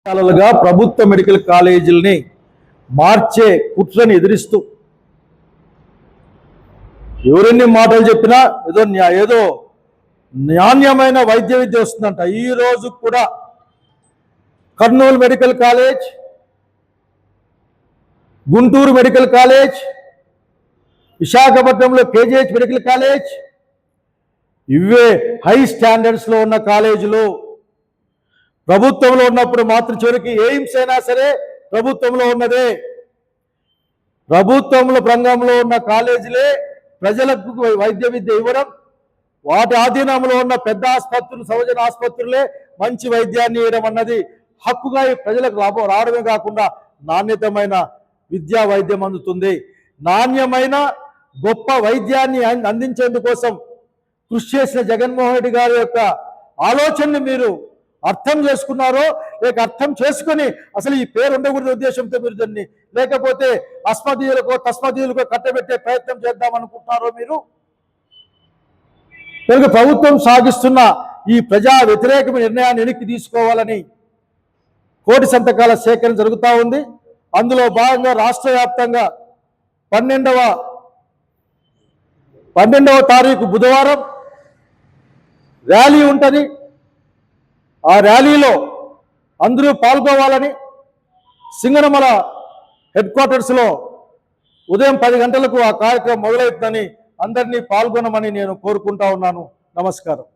ప్రభుత్వ మెడికల్ కాలేజీలని మార్చే కుట్రని ఎదిరిస్తూ ఎవరెన్ని మాటలు చెప్పినా ఏదో నాణ్యమైన వైద్య విద్య వస్తుందంట. ఈ రోజు కూడా Kurnool medical college, Guntur medical college, విశాఖపట్నంలో కేజీహెచ్ మెడికల్ కాలేజ్, ఇవే హై స్టాండర్డ్స్లో ఉన్న కాలేజీలు. ప్రభుత్వంలో ఉన్నప్పుడు మాత్రం చివరికి ఎయిమ్స్ అయినా సరే ప్రభుత్వంలో ఉన్నదే. ప్రభుత్వంలో రంగంలో ఉన్న కాలేజీలే ప్రజలకు వైద్య విద్య ఇవ్వడం, వాటి ఆధీనంలో ఉన్న పెద్ద ఆసుపత్రులు, సౌజన ఆసుపత్రులే మంచి వైద్యాన్ని ఇవ్వడం అన్నది హక్కుగా ప్రజలకు రావడమే కాకుండా నాణ్యతమైన విద్యా వైద్యం అందుతుంది. నాణ్యమైన గొప్ప వైద్యాన్ని అందించేందుకోసం కృషి చేసిన జగన్మోహన్ రెడ్డి గారి యొక్క ఆలోచనని మీరు అర్థం చేసుకున్నారో లేక అర్థం చేసుకుని అసలు ఈ పేరు ఉండకూడదు ఉద్దేశంతో మీరు దాన్ని, లేకపోతే అస్మదీయులకో తస్మదీయులకో కట్టబెట్టే ప్రయత్నం చేద్దామనుకుంటున్నారో మీరు. కనుక ప్రభుత్వం సాగిస్తున్న ఈ ప్రజా వ్యతిరేక నిర్ణయాన్ని వెనక్కి తీసుకోవాలని కోటి సంతకాల సేకరణ జరుగుతూ ఉంది. అందులో భాగంగా రాష్ట్ర వ్యాప్తంగా 12వ తారీఖు బుధవారం ర్యాలీ ఉంటుంది. ఆ ర్యాలీలో అందరూ పాల్గొవాలని సింగనమల హెడ్ క్వార్టర్స్లో ఉదయం 10 గంటలకు ఆ కార్యక్రమం మొదలవుతుందని అందరినీ పాల్గొనమని నేను కోరుకుంటా ఉన్నాను. నమస్కారం.